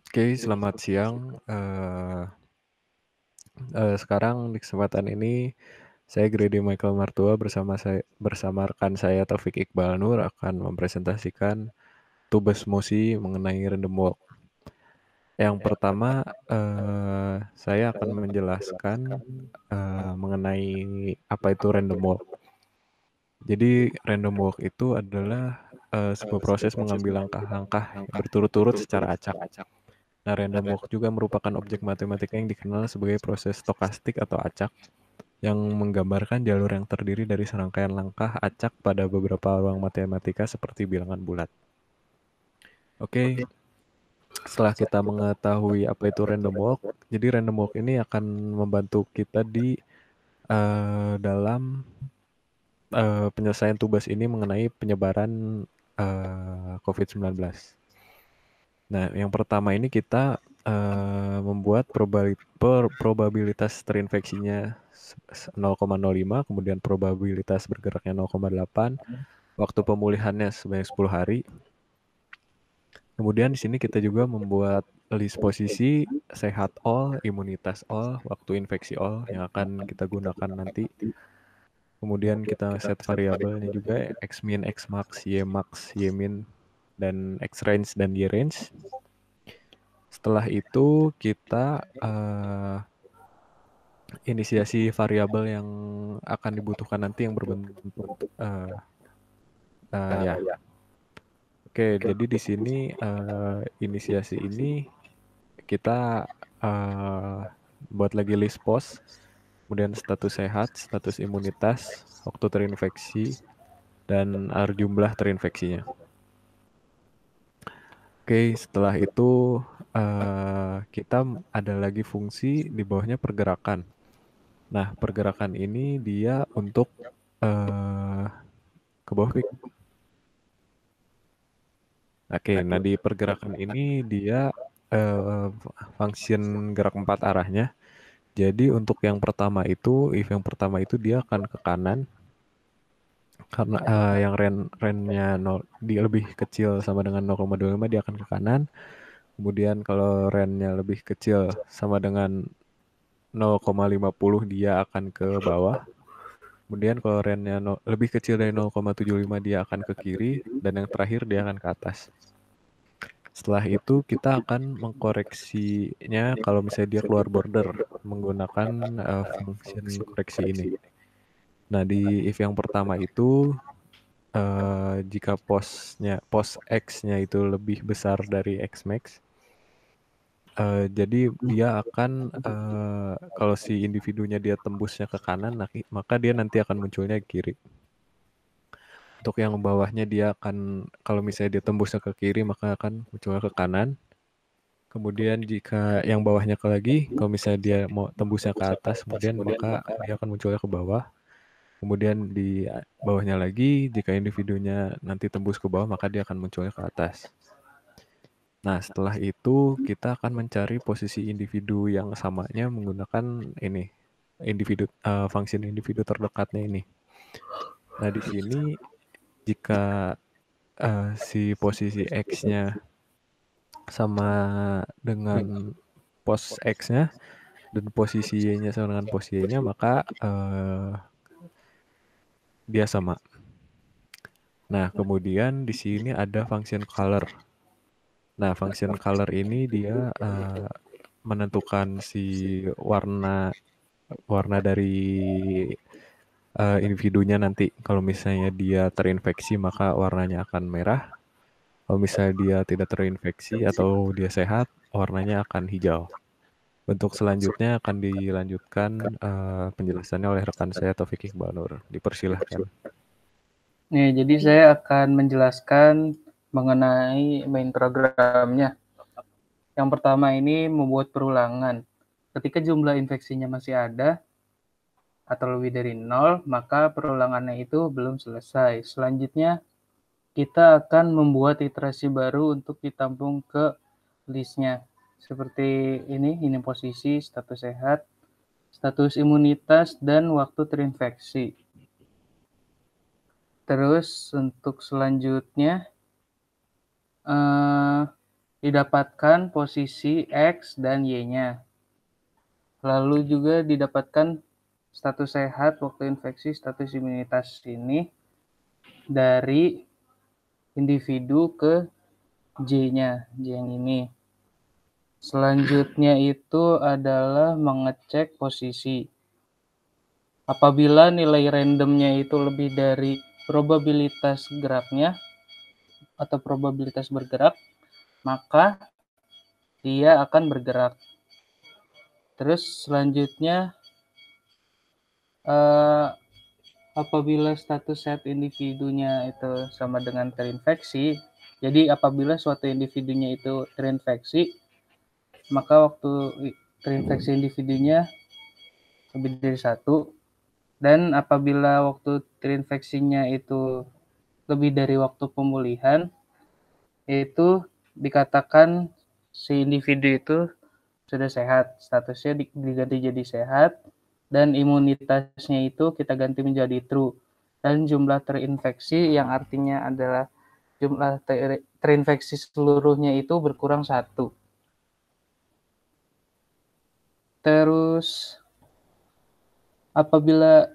Oke, selamat siang. Sekarang di kesempatan ini saya Grady Michael Martua bersama rekan saya Taufik Iqbal Nur akan mempresentasikan tugas mosi mengenai random walk. Yang pertama, saya akan menjelaskan mengenai apa itu random walk. Jadi random walk itu adalah sebuah proses mengambil langkah-langkah berturut-turut secara acak. Nah, random walk juga merupakan objek matematika yang dikenal sebagai proses stokastik atau acak yang menggambarkan jalur yang terdiri dari serangkaian langkah acak pada beberapa ruang matematika seperti bilangan bulat. Oke, setelah kita mengetahui apa itu random walk, jadi random walk ini akan membantu kita di dalam penyelesaian tugas ini mengenai penyebaran COVID-19. Nah, yang pertama ini kita membuat probabilitas terinfeksinya 0,05, kemudian probabilitas bergeraknya 0,8, waktu pemulihannya sebanyak 10 hari. Kemudian di sini kita juga membuat list posisi sehat all, imunitas all, waktu infeksi all yang akan kita gunakan nanti. Kemudian kita set variabelnya juga x min, x max, y max, y min, dan x range dan y range. Setelah itu kita inisiasi variabel yang akan dibutuhkan nanti yang berbentuk ya. Oke, jadi di sini inisiasi ini kita buat lagi list pos, kemudian status sehat, status imunitas, waktu terinfeksi, dan jumlah terinfeksinya. Oke, setelah itu kita ada lagi fungsi di bawahnya pergerakan. Nah, pergerakan ini dia untuk ke bawah klik. Oke, nah di pergerakan ini dia function gerak 4 arahnya. Jadi untuk yang pertama itu, if yang pertama itu dia akan ke kanan karena yang range-nya dia lebih kecil sama dengan 0,25 dia akan ke kanan. Kemudian kalau range-nya lebih kecil sama dengan 0,50 dia akan ke bawah. Kemudian kalau range-nya lebih kecil dari 0,75 dia akan ke kiri dan yang terakhir dia akan ke atas. Setelah itu kita akan mengkoreksinya kalau misalnya dia keluar border menggunakan function koreksi ini. Nah, di if yang pertama itu jika pos x-nya itu lebih besar dari x max, jadi dia akan kalau si individunya dia tembusnya ke kanan, maka dia nanti akan munculnya ke kiri. Untuk yang bawahnya dia akan kalau misalnya dia tembusnya ke kiri maka akan munculnya ke kanan. Kemudian jika yang bawahnya lagi, kalau misalnya dia mau tembusnya ke atas, kemudian maka dia akan munculnya ke bawah. Kemudian di bawahnya lagi, jika individunya nanti tembus ke bawah, maka dia akan munculnya ke atas. Nah, setelah itu kita akan mencari posisi individu yang samanya menggunakan ini, fungsi individu terdekatnya ini. Nah, di sini jika si posisi X-nya sama dengan pos X-nya, dan posisi Y-nya sama dengan posisi Y-nya, maka dia sama. Nah, kemudian di sini ada function color. Nah, function color ini dia menentukan si warna dari individunya nanti. Kalau misalnya dia terinfeksi, maka warnanya akan merah. Kalau misalnya dia tidak terinfeksi atau dia sehat, warnanya akan hijau. Untuk selanjutnya akan dilanjutkan penjelasannya oleh rekan saya Taufik Iqbal Nur. Dipersilahkan. Nih, jadi saya akan menjelaskan mengenai main programnya. Yang pertama ini membuat perulangan. Ketika jumlah infeksinya masih ada atau lebih dari 0, maka perulangannya itu belum selesai. Selanjutnya, kita akan membuat iterasi baru untuk ditampung ke listnya. Seperti ini posisi, status sehat, status imunitas, dan waktu terinfeksi. Terus untuk selanjutnya, didapatkan posisi X dan Y-nya. Lalu juga didapatkan status sehat waktu infeksi, status imunitas ini dari individu ke J-nya, J yang ini. Selanjutnya itu adalah mengecek posisi. Apabila nilai randomnya itu lebih dari probabilitas geraknya atau probabilitas bergerak, maka dia akan bergerak. Terus selanjutnya apabila status set individunya itu sama dengan terinfeksi, jadi apabila suatu individunya itu terinfeksi, maka waktu terinfeksi individunya lebih dari satu, dan apabila waktu terinfeksinya itu lebih dari waktu pemulihan, itu dikatakan si individu itu sudah sehat, statusnya diganti jadi sehat, dan imunitasnya itu kita ganti menjadi true. Dan jumlah terinfeksi yang artinya adalah jumlah terinfeksi seluruhnya itu berkurang 1. Terus apabila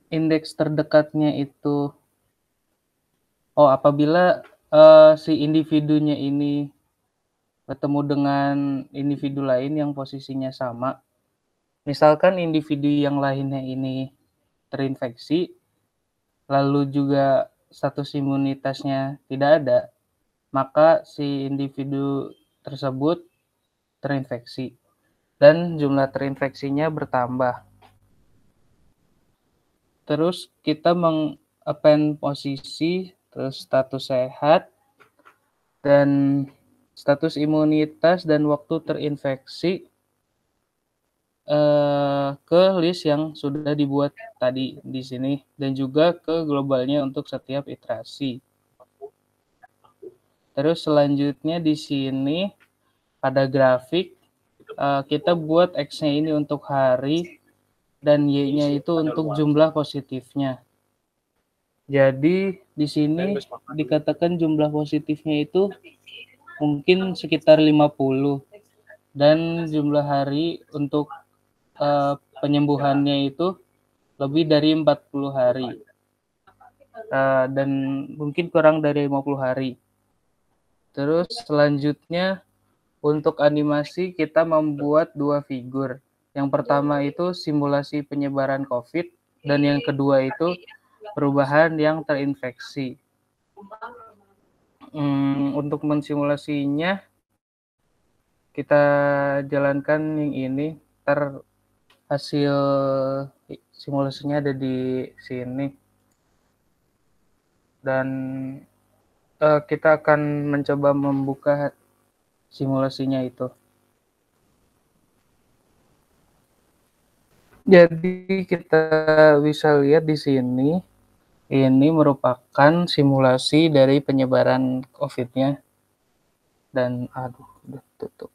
indeks terdekatnya itu apabila si individunya ini bertemu dengan individu lain yang posisinya sama, misalkan individu yang lainnya ini terinfeksi, lalu juga status imunitasnya tidak ada, maka si individu tersebut terinfeksi dan jumlah terinfeksinya bertambah. Terus kita meng-append posisi, terus status sehat, dan status imunitas dan waktu terinfeksi ke list yang sudah dibuat tadi di sini, dan juga ke globalnya untuk setiap iterasi. Terus selanjutnya di sini pada grafik kita buat X-nya ini untuk hari dan Y-nya itu untuk jumlah positifnya. Jadi di sini dikatakan jumlah positifnya itu mungkin sekitar 50 dan jumlah hari untuk penyembuhannya itu lebih dari 40 hari dan mungkin kurang dari 50 hari. Terus selanjutnya untuk animasi kita membuat 2 figur. Yang pertama itu simulasi penyebaran COVID dan yang kedua itu perubahan yang terinfeksi. Untuk mensimulasinya kita jalankan yang ini, ntar hasil simulasinya ada di sini, dan kita akan mencoba membuka simulasinya itu. Jadi kita bisa lihat di sini, ini merupakan simulasi dari penyebaran COVID-nya, dan udah tutup.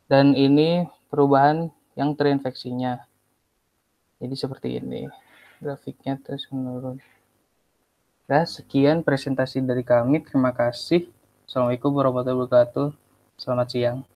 Dan ini perubahan yang terinfeksinya. Jadi seperti ini grafiknya terus menurun. Nah, sekian presentasi dari kami. Terima kasih. Assalamualaikum warahmatullahi wabarakatuh. Selamat siang.